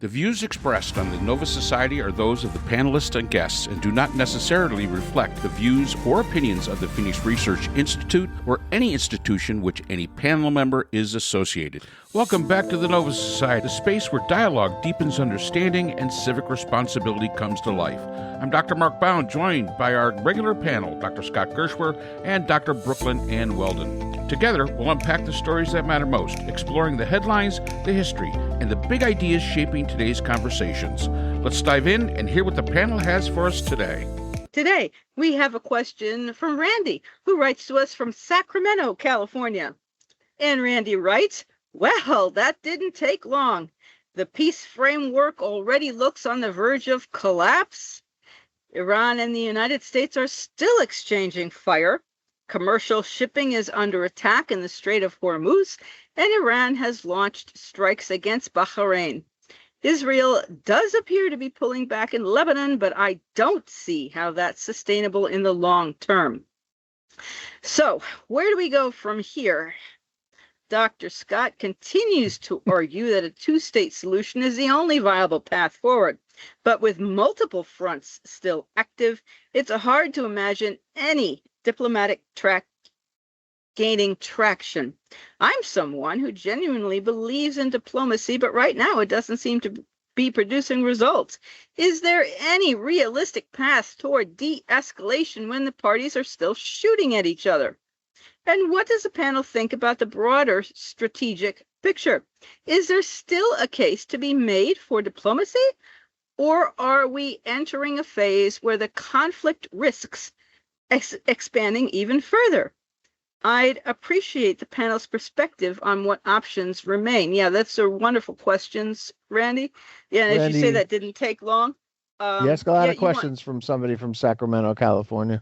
The views expressed on the Nova Society are those of the panelists and guests and do not necessarily reflect the views or opinions of the Phoenix Research Institute or any institution which any panel member is associated. Welcome back to the Nova Society, the space where dialogue deepens understanding and civic responsibility comes to life. I'm Dr. Mark Bound, joined by our regular panel, Dr. Scott Gershwer and Dr. Brooklyn Ann Weldon. Together, we'll unpack the stories that matter most, exploring the headlines, the history, and the big ideas shaping today's conversations. Let's dive in and hear what the panel has for us today. Today, we have a question from Randy, who writes to us from Sacramento, California. And Randy writes, well, that didn't take long. The peace framework already looks on the verge of collapse. Iran and the United States are still exchanging fire. Commercial shipping is under attack in the Strait of Hormuz, and Iran has launched strikes against Bahrain. Israel does appear to be pulling back in Lebanon, but I don't see how that's sustainable in the long term. So, where do we go from here? Dr. Scott continues to argue that a two-state solution is the only viable path forward. But with multiple fronts still active, it's hard to imagine any diplomatic track gaining traction. I'm someone who genuinely believes in diplomacy, but right now it doesn't seem to be producing results. Is there any realistic path toward de-escalation when the parties are still shooting at each other? And what does the panel think about the broader strategic picture? Is there still a case to be made for diplomacy? Or are we entering a phase where the conflict risks expanding even further? I'd appreciate the panel's perspective on what options remain. Yeah, that's a wonderful questions, Randy. Yeah, and Randy, as you say, that didn't take long. Yes, got a lot of questions from somebody from Sacramento, California.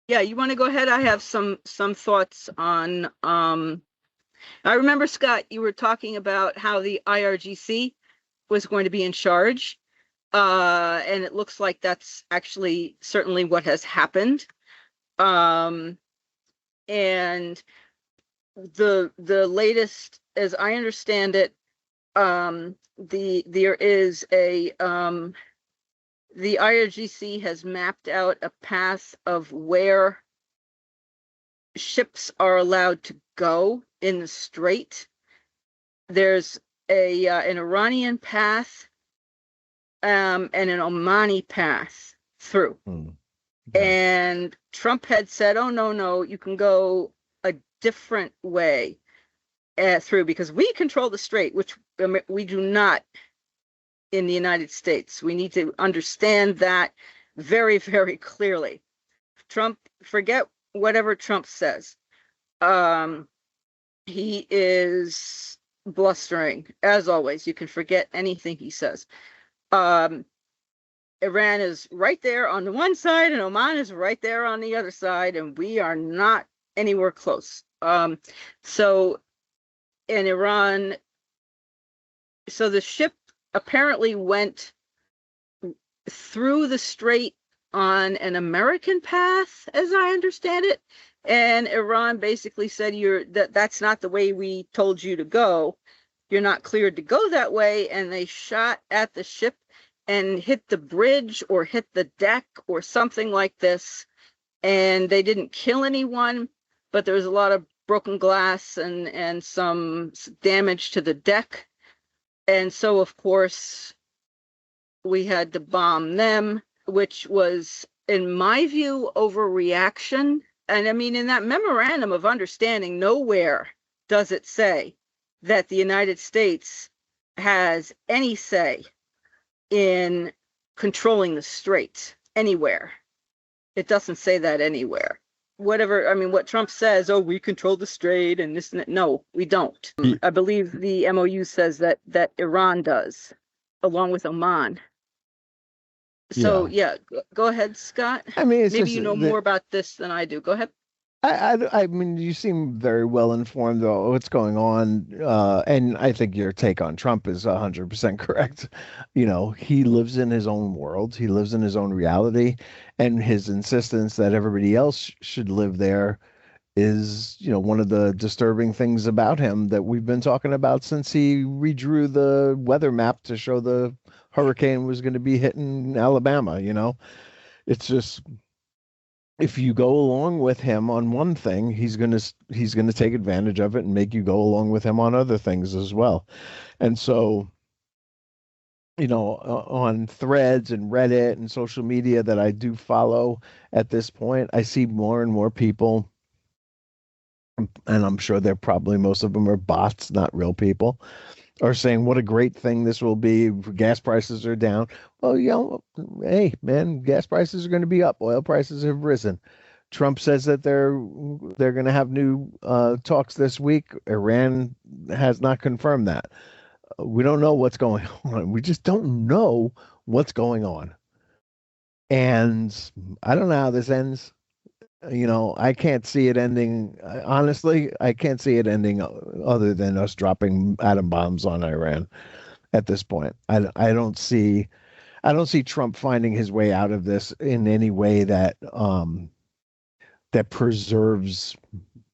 Yeah, you want to go ahead? I have some thoughts on. I remember, Scott, you were talking about how the IRGC was going to be in charge, and it looks like that's actually certainly what has happened. And the latest, as I understand it, there is a the IRGC has mapped out a path of where ships are allowed to go in the strait. There's an Iranian path and an Omani path through. Yeah. And Trump had said, oh, no, you can go a different way through because we control the strait, which we do not in the United States. We need to understand that very, very clearly. Trump, forget whatever Trump says. He is blustering, as always. You can forget anything he says. Iran is right there on the one side, and Oman is right there on the other side, and we are not anywhere close. So in Iran, so the ship apparently went through the strait on an American path, as I understand it. And Iran basically said, that's not the way we told you to go. You're not cleared to go that way. And they shot at the ship and hit the bridge or hit the deck or something like this. And they didn't kill anyone, but there was a lot of broken glass and some damage to the deck. And so, of course, we had to bomb them, which was, in my view, overreaction. And I mean, in that memorandum of understanding, nowhere does it say that the United States has any say in controlling the strait anywhere. It doesn't say that anywhere. Whatever, I mean, what Trump says, oh, we control the strait and this and that. No, we don't. I believe the MOU says that Iran does, along with Oman. So, yeah, go ahead, Scott. I mean, maybe you know more about this than I do. Go ahead. I mean, you seem very well informed about what's going on, and I think your take on Trump is 100% correct. You know, he lives in his own world, he lives in his own reality, and his insistence that everybody else should live there is, one of the disturbing things about him that we've been talking about since he redrew the weather map to show the hurricane was going to be hitting Alabama. It's just, if you go along with him on one thing, he's going to take advantage of it and make you go along with him on other things as well. And so, on threads and Reddit and social media that I do follow at this point, I see more and more people, and I'm sure they're probably, most of them are bots, not real people, are saying what a great thing this will be. Gas prices are down. Well, hey, man, gas prices are going to be up. Oil prices have risen. Trump says that they're going to have new talks this week. Iran has not confirmed that. We don't know what's going on. We just don't know what's going on. And I don't know how this ends. I can't see it ending. Honestly, I can't see it ending other than us dropping atom bombs on Iran at this point. I don't see Trump finding his way out of this in any way that that preserves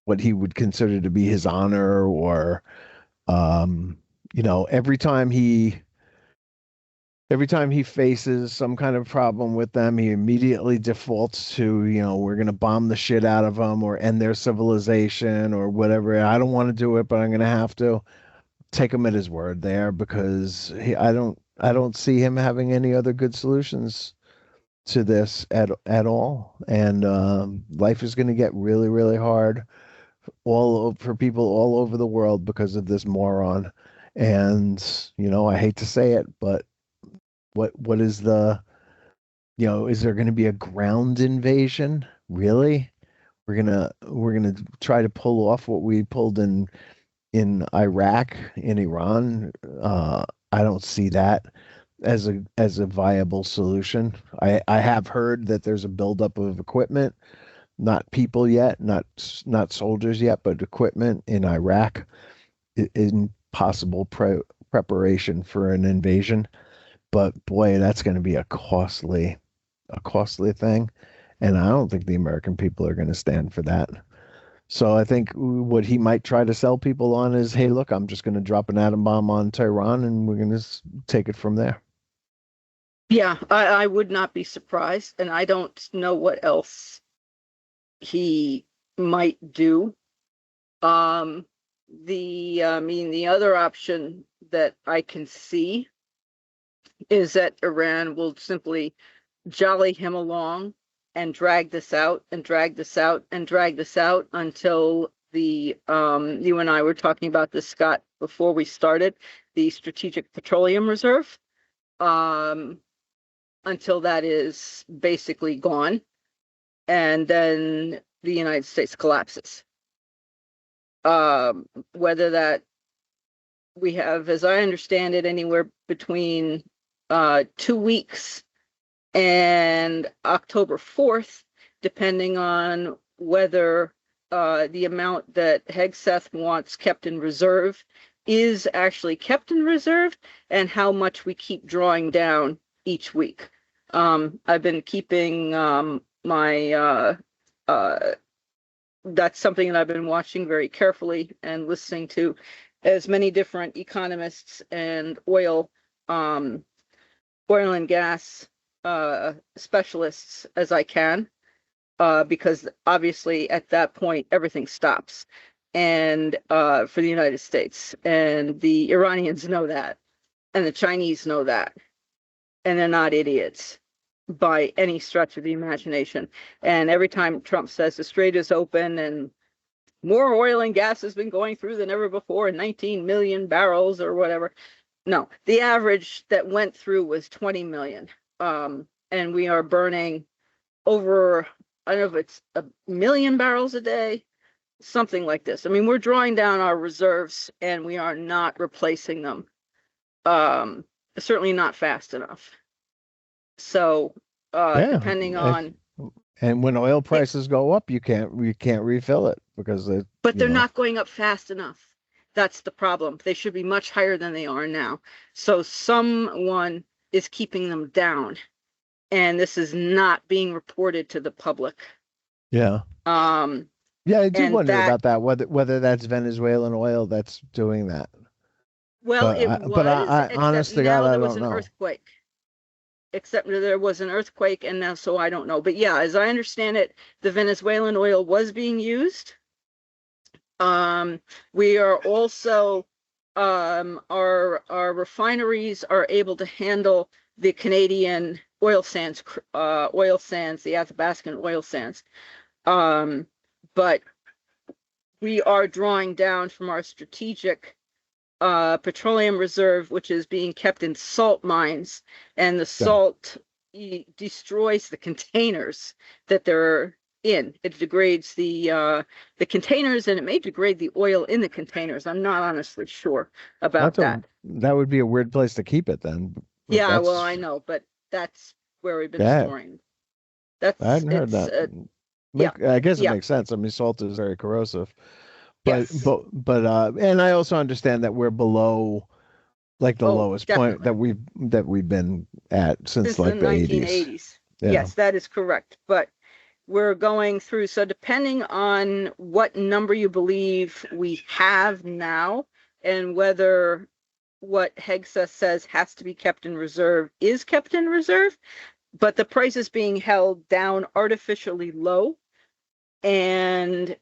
what he would consider to be his honor, or every time he faces some kind of problem with them, he immediately defaults to, we're going to bomb the shit out of them or end their civilization or whatever. I don't want to do it, but I'm going to have to. Take him at his word there, because I don't see him having any other good solutions to this at all. And life is going to get really, really hard for people all over the world because of this moron. And I hate to say it, but what is is there going to be a ground invasion? Really? We're gonna try to pull off what we pulled in Iraq, in Iran. I don't see that as a viable solution. I have heard that there's a buildup of equipment, not people yet, not soldiers yet, but equipment in Iraq in possible preparation for an invasion. But boy, that's going to be a costly thing, and I don't think the American people are going to stand for that. So I think what he might try to sell people on is, hey, look, I'm just going to drop an atom bomb on Tehran and we're going to take it from there. Yeah, I would not be surprised, and I don't know what else he might do. The other option that I can see is that Iran will simply jolly him along and drag this out and drag this out and drag this out until you and I were talking about this, Scott, before we started, the Strategic Petroleum Reserve, until that is basically gone, and then the United States collapses. Whether that we have, as I understand it, anywhere between 2 weeks and October 4th, depending on whether the amount that Hegseth wants kept in reserve is actually kept in reserve, and how much we keep drawing down each week. I've been keeping that's something that I've been watching very carefully and listening to as many different economists and oil and gas specialists as I can, because obviously at that point everything stops, and for the United States, and the Iranians know that, and the Chinese know that, and they're not idiots by any stretch of the imagination. And every time Trump says the strait is open and more oil and gas has been going through than ever before, 19 million barrels or whatever. No, the average that went through was 20 million. And we are burning over, I don't know if it's 1 million barrels a day, something like this. I mean, we're drawing down our reserves and we are not replacing them. Certainly not fast enough. So, depending on, and when oil prices go up, you can't refill it because but they're not going up fast enough. That's the problem. They should be much higher than they are now. So someone is keeping them down, and this is not being reported to the public. Yeah. Yeah, I do And wonder that, about that, whether that's Venezuelan oil that's doing that. well, But it was, I except honest to God, now I there was don't an know. earthquake. Except there was an earthquake, and now, so I don't know. But yeah, as I understand it, the Venezuelan oil was being used. Um, we are also, our refineries are able to handle the Canadian oil sands, the Athabascan oil sands. Um, but we are drawing down from our strategic petroleum reserve, which is being kept in salt mines, and the Yeah. salt destroys the containers that they're in. It degrades the containers, and it may degrade the oil in the containers. I'm not honestly sure about that. That would be a weird place to keep it then. If Yeah, well, I that's know, but that's where we've been yeah, storing. I That's hadn't heard it's that. Yeah, I guess it yeah, makes sense. I mean, salt is very corrosive. But yes. and I also understand that we're below like the Oh, lowest point definitely. that we've been at since Since the like the 80s. 1980s. Yeah. Yes, that is correct. But we're going through, so depending on what number you believe we have now, and whether what Hexa says has to be kept in reserve is kept in reserve, but the price is being held down artificially low. And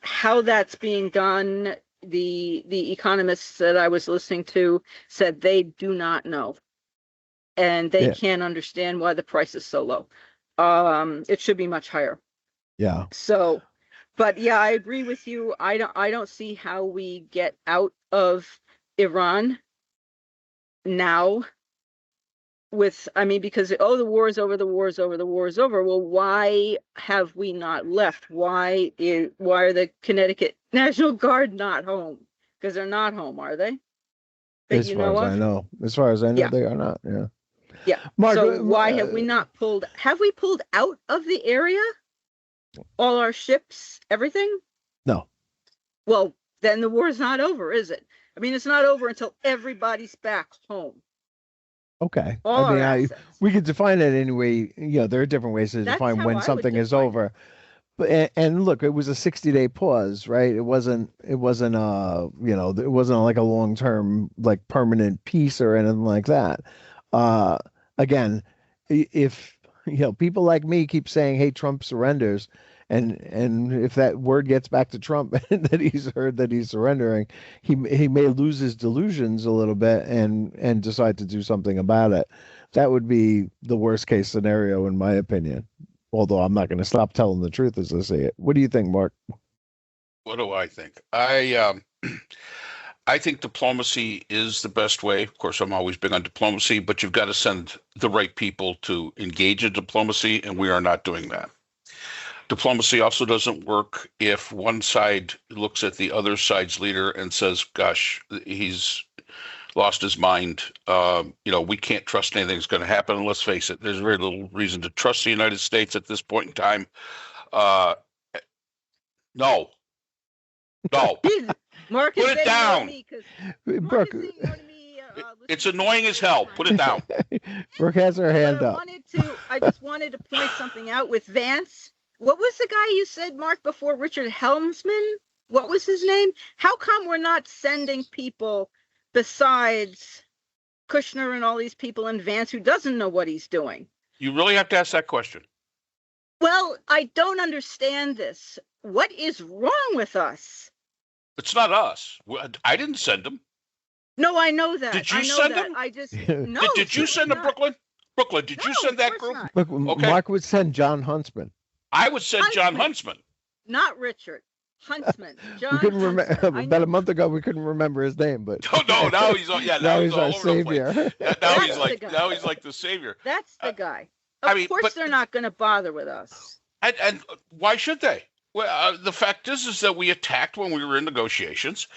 how that's being done, the economists that I was listening to said they do not know, and they Yeah. can't understand why the price is so low. It should be much higher. Yeah. So, but yeah, I agree with you. I don't see how we get out of Iran now with, I mean, because, oh, the war is over, the war is over, the war is over. Well, why have we not left? Why are the Connecticut National Guard not home? Because they're not home, are they? That As you far know as I of? know. As far as I know, Yeah, they are not. Yeah. yeah. Mark, So why have we not pulled, have we pulled out of the area? All our ships, everything? no. Well, then the war's not over, is it? I mean, it's not over until everybody's back home. Okay. I All our mean, assets. we could define it anyway. You know, there are different ways to That's define how when I would something is define it. over. But and look, it was a 60-day pause, right? It wasn't it wasn't like a long-term like permanent peace or anything like that. Uh Again, if people like me keep saying, "Hey, Trump surrenders," and if that word gets back to Trump that he's heard that he's surrendering, he may lose his delusions a little bit and decide to do something about it. That would be the worst case scenario in my opinion. Although I'm not going to stop telling the truth as I say it. What do you think, Mark? What do I think? I think diplomacy is the best way. Of course, I'm always big on diplomacy, but you've got to send the right people to engage in diplomacy, and we are not doing that. Diplomacy also doesn't work if one side looks at the other side's leader and says, "Gosh, he's lost his mind. We can't trust anything's going to happen." And let's face it, there's very little reason to trust the United States at this point in time. Uh, no, no, Mark is put it saying no to down. me because Mark Brooke, is saying no to me. It's Listening to annoying you as all the hell. time. Put it down. Brooke has her But hand up. I just wanted to point something out with Vance. What was the guy you said, Mark, before? Richard Helmsman? What was his name? How come we're not sending people besides Kushner and all these people in Vance who doesn't know what he's doing? You really have to ask that question. Well, I don't understand this. What is wrong with us? It's not us. I didn't send them. No, I know that. Did you I know send that. them? I just no, Did you certainly send them, not. Brooklyn? Brooklyn, did you No, send of that course group? not. Look, Okay. Mark would send John Huntsman. I would send John Huntsman. Huntsman. Not Richard. Huntsman. We John couldn't Huntsman. remember I about a know. month ago. We couldn't remember his name, but Oh no, now he's now now he's he's our all over the place. savior. That's the guy. Now he's like the savior. That's the guy. I Of mean, course but they're not going to bother with us. and why should they? Well, the fact is that we attacked when we were in negotiations,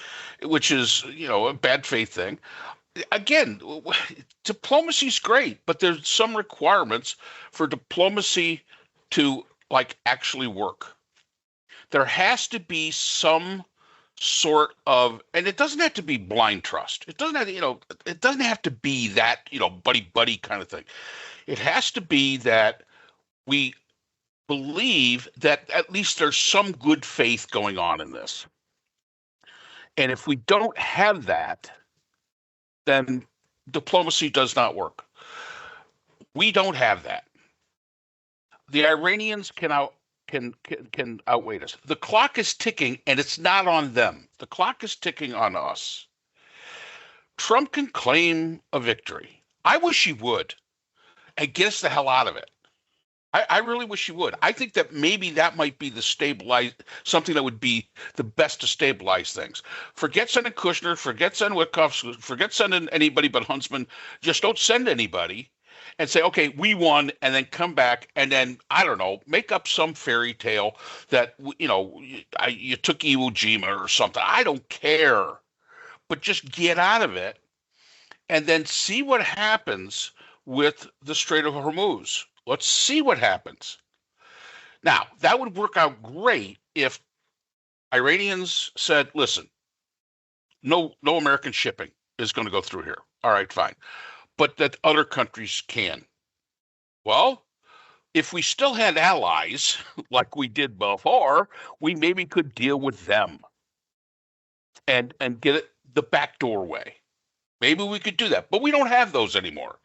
which is a bad faith thing. Again, diplomacy's great, but there's some requirements for diplomacy to like actually work. There has to be some sort of, and it doesn't have to be blind trust. It doesn't have to, it doesn't have to be that, buddy buddy kind of thing. It has to be that we believe that at least there's some good faith going on in this. And if we don't have that, then diplomacy does not work. We don't have that. The Iranians can outweigh us. The clock is ticking, and it's not on them. The clock is ticking on us. Trump can claim a victory. I wish he would, and get us the hell out of it. I really wish he would. I think that maybe that might be something that would be the best to stabilize things. Forget sending Kushner, forget sending Witkoff, forget sending anybody but Huntsman. Just don't send anybody and say, okay, we won, and then come back and then, I don't know, make up some fairy tale that, you took Iwo Jima or something. I don't care. But just get out of it and then see what happens with the Strait of Hormuz. Let's see what happens. Now, that would work out great if Iranians said, listen, no American shipping is going to go through here. All right, fine. But that other countries can. Well, if we still had allies like we did before, we maybe could deal with them and get it the backdoor way. Maybe we could do that. But we don't have those anymore.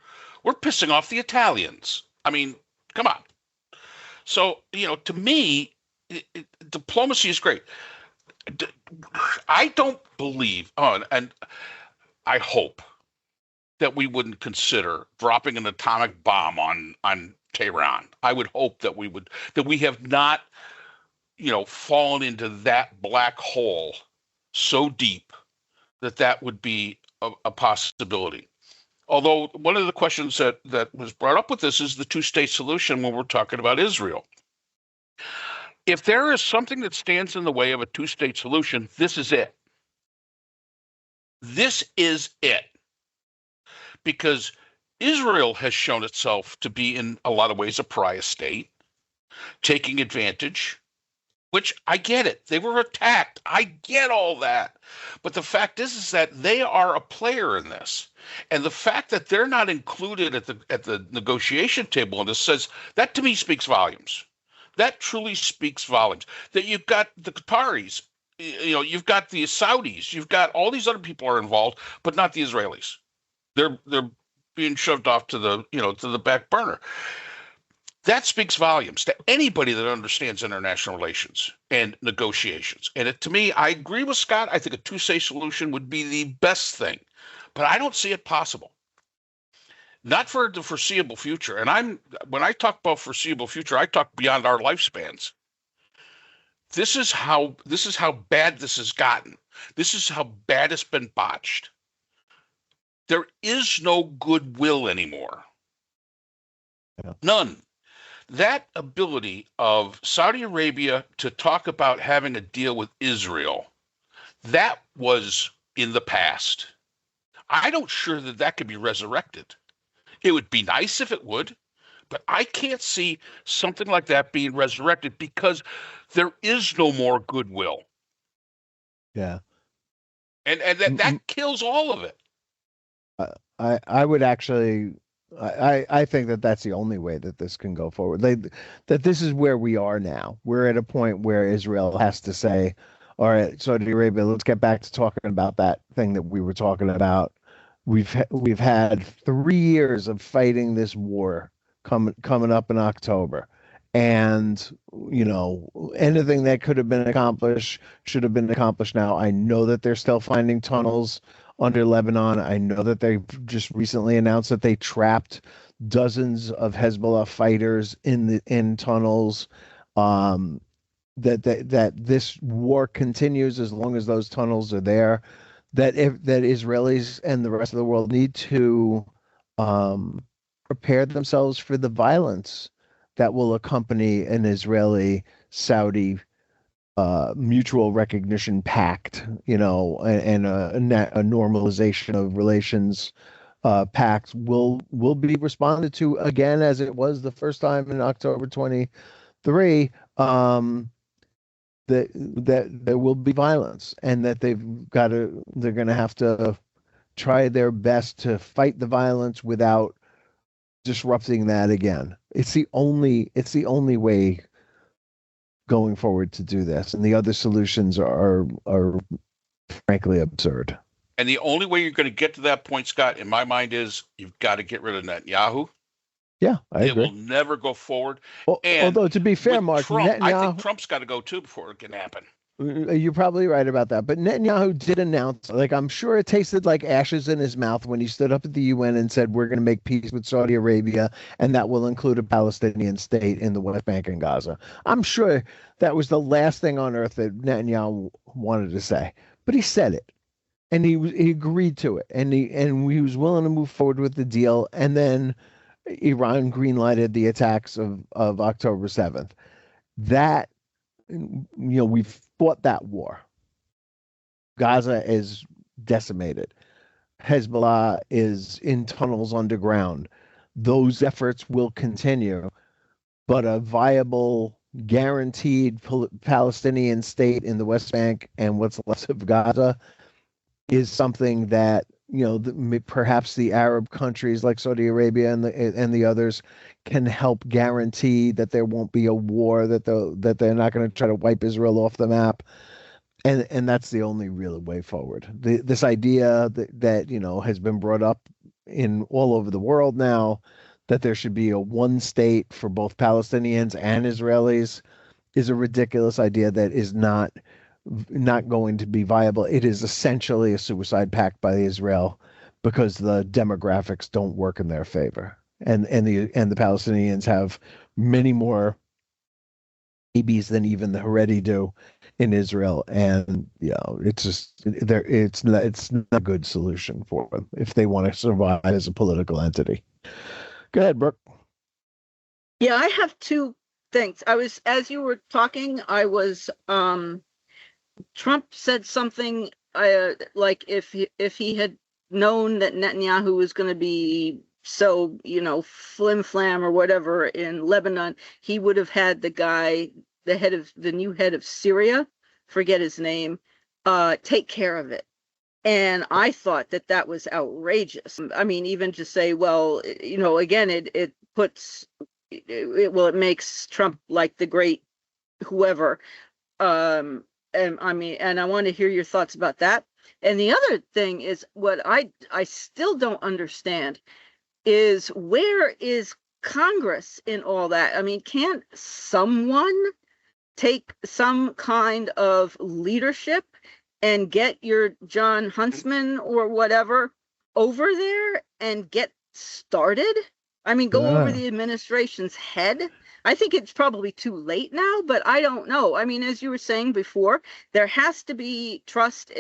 We're pissing off the Italians. I mean, come on. So, to me, diplomacy is great. I don't believe, and I hope that we wouldn't consider dropping an atomic bomb on Tehran. I would hope that we have not, fallen into that black hole so deep that would be a possibility. Although one of the questions that was brought up with this is the two-state solution when we're talking about Israel. If there is something that stands in the way of a two-state solution, this is it. This is it. Because Israel has shown itself to be in a lot of ways a pariah state, taking advantage, which I get it. They were attacked. I get all that. But the fact is that they are a player in this. And the fact that they're not included at the negotiation table on this says that to me speaks volumes. That truly speaks volumes. That you've got the Qataris, you've got the Saudis, you've got all these other people are involved, but not the Israelis. They're being shoved off to the back burner. That speaks volumes to anybody that understands international relations and negotiations. And to me, I agree with Scott. I think a two-state solution would be the best thing, but I don't see it possible. Not for the foreseeable future. And when I talk about foreseeable future, I talk beyond our lifespans. This is how bad this has gotten. This is how bad it's been botched. There is no goodwill anymore. Yeah. None. That ability of Saudi Arabia to talk about having a deal with Israel, that was in the past. I don't sure that could be resurrected. It would be nice if it would, but I can't see something like that being resurrected because there is no more goodwill. Yeah. And that kills all of it. I would actually, I think that's the only way that this can go forward. That this is where we are now. We're at a point where Israel has to say, all right, Saudi Arabia, let's get back to talking about that thing that we were talking about. We've had 3 years of fighting this war coming up in October. And, anything that could have been accomplished should have been accomplished now. I know that they're still finding tunnels under Lebanon. I know that they just recently announced that they trapped dozens of Hezbollah fighters in tunnels. That this war continues as long as those tunnels are there. That Israelis and the rest of the world need to prepare themselves for the violence that will accompany an Israeli-Saudi mutual recognition pact, and a normalization of relations pact will be responded to again as it was the first time in October 23. That there will be violence, and that they're going to have to try their best to fight the violence without disrupting that again. It's the only way going forward to do this, and the other solutions are frankly absurd. And the only way you're going to get to that point, Scott, in my mind, is you've got to get rid of Netanyahu. Yeah, I It agree. will never go forward. Although, to be fair, with Mark, Trump, I Netanyahu, think Trump's got to go too before it can happen. you're probably right about that. But Netanyahu did announce, like, I'm sure it tasted like ashes in his mouth when he stood up at the UN and said, we're going to make peace with Saudi Arabia, and that will include a Palestinian state in the West Bank and Gaza. I'm sure that was the last thing on earth that Netanyahu wanted to say. But he said it, and he agreed to it, and he was willing to move forward with the deal. And then Iran greenlighted the attacks of October 7th. That, we've fought that war. Gaza is decimated. Hezbollah is in tunnels underground. Those efforts will continue, but a viable, guaranteed Palestinian state in the West Bank and what's left of Gaza is something that perhaps the Arab countries like Saudi Arabia and the others can help guarantee that there won't be a war, that they're not going to try to wipe Israel off the map, and that's the only real way forward. This idea that has been brought up in all over the world now, that there should be a one state for both Palestinians and Israelis, is a ridiculous idea that is not going to be viable. It is essentially a suicide pact by Israel because the demographics don't work in their favor, and the Palestinians have many more babies than even the Haredi do in Israel, and it's not a good solution for them if they want to survive as a political entity. Go ahead, Brooke. Yeah, I have two things. As you were talking, I was Trump said something like if he had known that Netanyahu was going to be so flim flam or whatever in Lebanon, he would have had the new head of Syria, forget his name, take care of it. And I thought that was outrageous. I mean, even to say, well, again, it makes Trump like the great whoever. And I want to hear your thoughts about that. And the other thing is what I still don't understand is, where is Congress in all that? I mean, can't someone take some kind of leadership and get your John Huntsman or whatever over there and get started? I mean, go over the administration's head. I think it's probably too late now, but I don't know. I mean, as you were saying before, there has to be trust.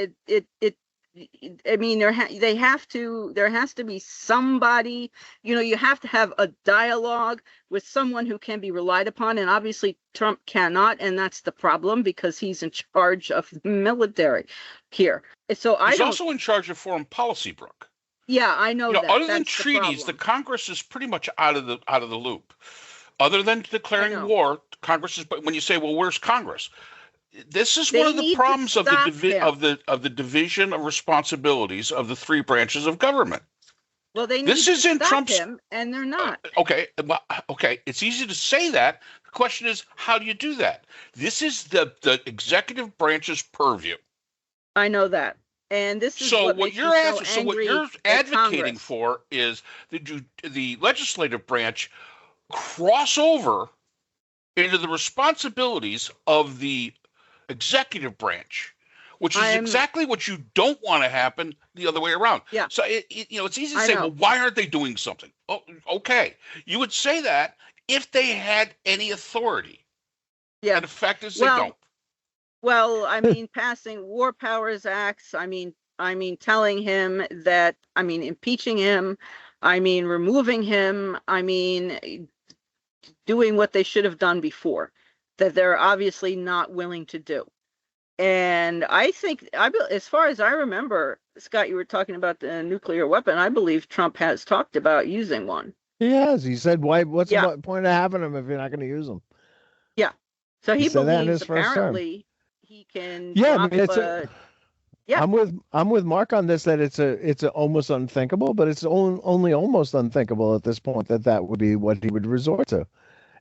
I mean, there has to be somebody, you have to have a dialogue with someone who can be relied upon. And obviously Trump cannot. And that's the problem, because he's in charge of the military here. So he's also in charge of foreign policy, Brooke. Yeah, I know that. Other than treaties, the Congress is pretty much out of the loop. Other than declaring war, Congress is. But when you say, well, where's Congress? This is one of the problems of the division of responsibilities of the three branches of government. Well, they need to stop him, and they're not. Okay. It's easy to say that. The question is, how do you do that? This is the executive branch's purview. I know that. And this is what you're advocating for is the legislative branch cross over into the responsibilities of the executive branch, which is exactly what you don't want to happen the other way around. Yeah. So it's easy to say, well, why aren't they doing something? Oh, okay. You would say that if they had any authority. Yeah. And the fact is they don't. Well, I mean, passing War Powers Acts. I mean, telling him that. I mean, impeaching him. I mean, removing him. I mean, doing what they should have done before, that they're obviously not willing to do. And I think, as far as I remember, Scott, you were talking about the nuclear weapon. I believe Trump has talked about using one. He has. He said, what's the point of having them if you're not going to use them? Yeah. So he believes apparently he can. Yeah, I'm with Mark on this, that it's almost unthinkable, but it's only almost unthinkable at this point that would be what he would resort to.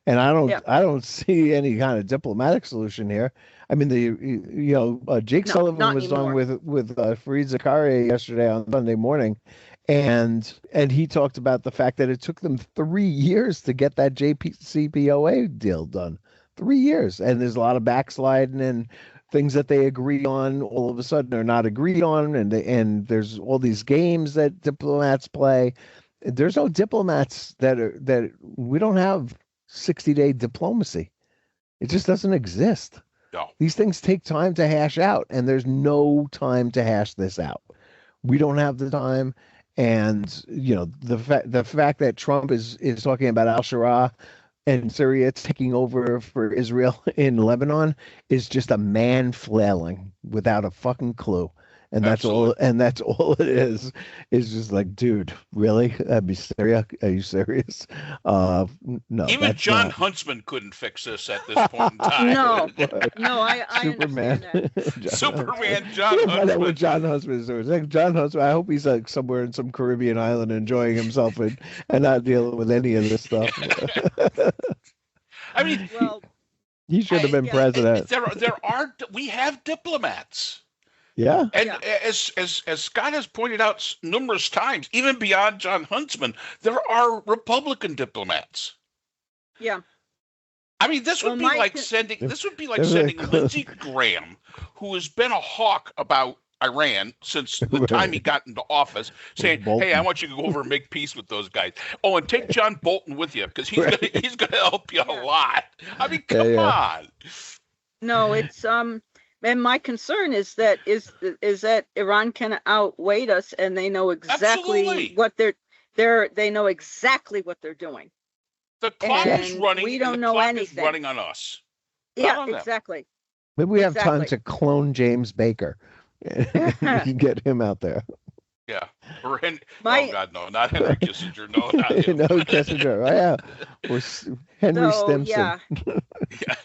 And Yeah. I don't see any kind of diplomatic solution here. I mean, Jake No, Sullivan not was on anymore. with Fareed Zakaria yesterday on Sunday morning, and he talked about the fact that it took them 3 years to get that JCPOA deal done. 3 years, and there's a lot of backsliding and things that they agree on all of a sudden are not agreed on, and there's all these games that diplomats play. There's no diplomats that we don't have 60-day diplomacy. It just doesn't exist. No. These things take time to hash out, and there's no time to hash this out. We don't have the time. And the fact that Trump is talking about al-Sharaa and Syria taking over for Israel in Lebanon is just a man flailing without a fucking clue. And that's all. And that's all it is. Is just like, dude, really? Are you serious? No. Even John Huntsman couldn't fix this at this point in time. No, I Superman. understand that. Superman, John Huntsman. Huntsman. What John Huntsman is doing. Like John Huntsman. I hope he's like somewhere in some Caribbean island enjoying himself and not dealing with any of this stuff. I mean, Well, he should have been president. We have diplomats. Yeah. And as Scott has pointed out numerous times, even beyond John Huntsman, there are Republican diplomats. Yeah. I mean, this would be like sending Lindsey Graham, who has been a hawk about Iran since the time he got into office, saying, "Hey, I want you to go over and make peace with those guys. Oh, and take John Bolton with you because he's gonna help you a lot." I mean, come on. No, it's and my concern is that that Iran can outweigh us, and they know exactly what they know exactly what they're doing. The clock is running. We don't know anything. Is running on us. Yeah, exactly. Maybe we have time to clone James Baker. Get him out there. Yeah. Oh God, no, not Henry Kissinger. No, not him. No, Kissinger. Oh, yeah. Or Henry Stimson. Yeah. Yeah.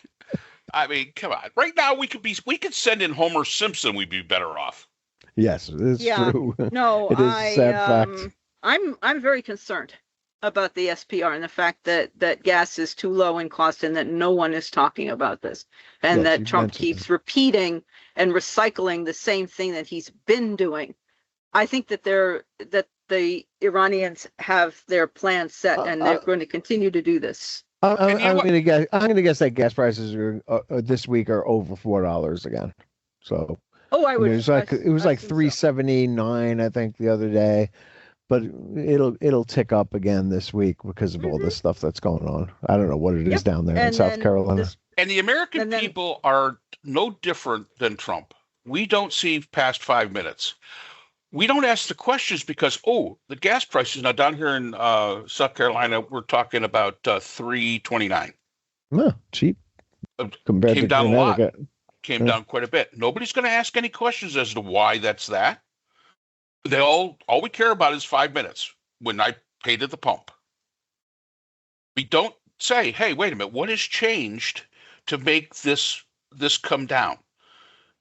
I mean, come on. Right now, we could send in Homer Simpson. We'd be better off. Yes, it's true. No, it is a sad fact. I'm very concerned about the SPR and the fact that gas is too low in cost and that no one is talking about this, and that Trump keeps repeating and recycling the same thing that he's been doing. I think that the Iranians have their plans set, and they're going to continue to do this. I'm going to guess that gas prices are this week are over $4 again. So I would. It was like $3.79, I think, the other day, but it'll tick up again this week because of all this stuff that's going on. I don't know what it is down there in South Carolina. And the American people are no different than Trump. We don't see past 5 minutes. We don't ask the questions because, the gas prices now down here in South Carolina, we're talking about $3.29. No, cheap compared came to down Connecticut. A lot. Came down quite a bit. Nobody's going to ask any questions as to why that's that. All we care about is 5 minutes when I paid at the pump. We don't say, "Hey, wait a minute, what has changed to make this come down?"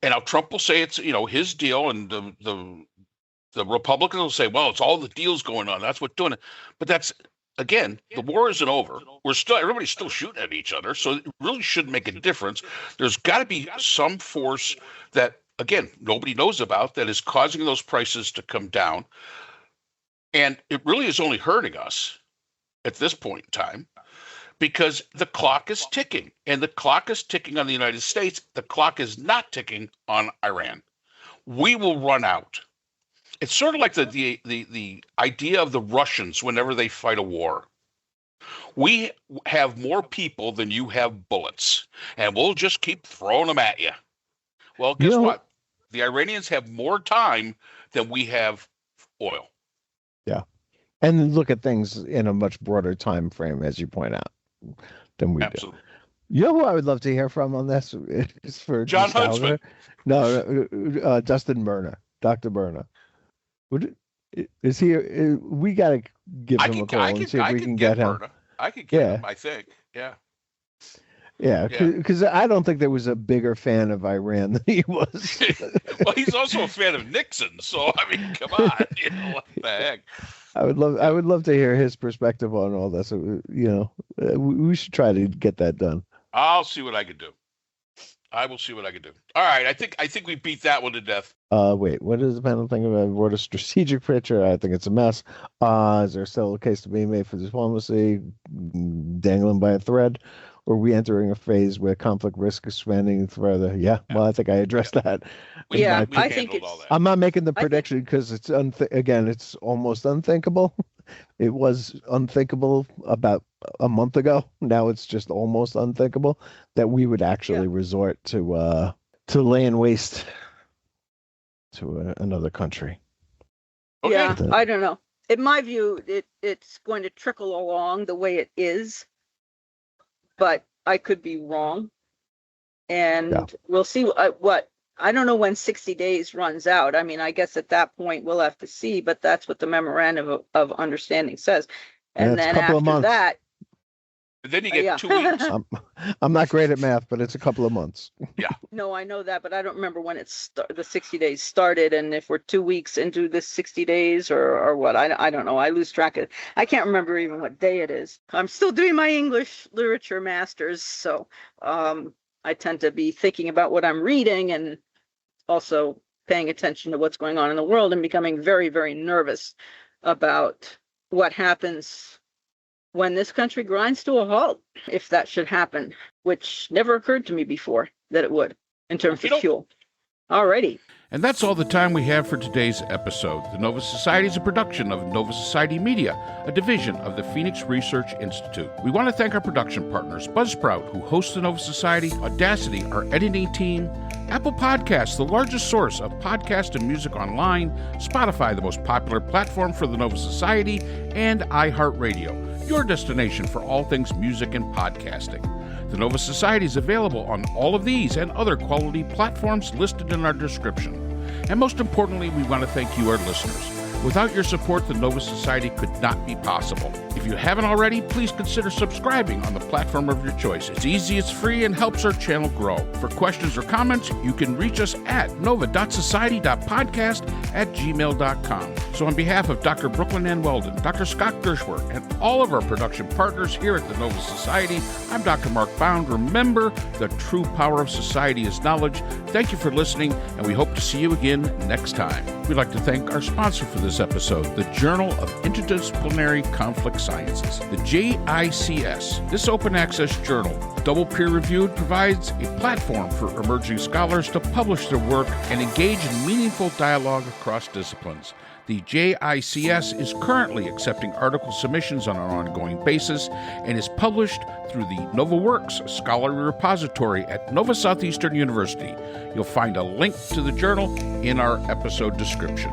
And now Trump will say it's his deal, and the Republicans will say, "Well, it's all the deals going on. That's what's doing it." But that's, again, the war isn't over. Everybody's still shooting at each other. So it really shouldn't make a difference. There's got to be some force that, again, nobody knows about that is causing those prices to come down. And it really is only hurting us at this point in time because the clock is ticking, and the clock is ticking on the United States. The clock is not ticking on Iran. We will run out. It's sort of like the idea of the Russians whenever they fight a war. We have more people than you have bullets, and we'll just keep throwing them at you. Well, guess what? The Iranians have more time than we have oil. Yeah. And look at things in a much broader time frame, as you point out, than we do. You know who I would love to hear from on this? Is for John Huntsman. No, Dustin Berner, Dr. Berner. Is he? We got to give him a call and see if we can get him. I could get him, I think. Yeah. Yeah, because I don't think there was a bigger fan of Iran than he was. Well, he's also a fan of Nixon, so I mean, come on, what the heck? I would love to hear his perspective on all this. We should try to get that done. I'll see what I can do. I will see what I can do. All right, I think we beat that one to death. Wait, what does the panel think about? I wrote a strategic picture. I think it's a mess. Is there still a case to be made for diplomacy, dangling by a thread, or are we entering a phase where conflict risk is expanding further? Yeah, well, I think I addressed that. We I think handled it's. all that. I'm not making the prediction because it's again, it's almost unthinkable. It was unthinkable about a month ago. Now it's just almost unthinkable that we would actually resort to laying waste to another country. Okay. Yeah, I don't know. In my view, it's going to trickle along the way it is, but I could be wrong, and we'll see what. I don't know when 60 days runs out. I mean, I guess at that point we'll have to see, but that's what the memorandum of understanding says. And it's a then couple of after months. that, Then you get 2 weeks. I'm not great at math, but it's a couple of months. Yeah. no, I know that, but I don't remember when the 60 days started, and if we're 2 weeks into this 60 days or what. I don't know. I lose track of. I can't remember even what day it is. I'm still doing my English literature masters, so I tend to be thinking about what I'm reading and also paying attention to what's going on in the world and becoming very, very nervous about what happens when this country grinds to a halt, if that should happen, which never occurred to me before that it would in terms of fuel. Alrighty. And that's all the time we have for today's episode. The Nova Society is a production of Nova Society Media, a division of the Phoenix Research Institute. We want to thank our production partners, Buzzsprout, who hosts the Nova Society, Audacity, our editing team, Apple Podcasts, the largest source of podcast and music online, Spotify, the most popular platform for the Nova Society, and iHeartRadio, your destination for all things music and podcasting. The Nova Society is available on all of these and other quality platforms listed in our description. And most importantly, we want to thank you, our listeners. Without your support, the Nova Society could not be possible. If you haven't already, please consider subscribing on the platform of your choice. It's easy, it's free, and helps our channel grow. For questions or comments, you can reach us at nova.society.podcast@gmail.com. So on behalf of Dr. Brooklyn Ann Weldon, Dr. Scott Gershworth, and all of our production partners here at the Nova Society, I'm Dr. Mark Bound. Remember, the true power of society is knowledge. Thank you for listening, and we hope to see you again next time. We'd like to thank our sponsor for this episode, the Journal of Interdisciplinary Conflict Sciences, the JICS. This open access journal, double peer-reviewed, provides a platform for emerging scholars to publish their work and engage in meaningful dialogue across disciplines. The JICS is currently accepting article submissions on an ongoing basis and is published through the NovaWorks Scholarly Repository at Nova Southeastern University. You'll find a link to the journal in our episode description.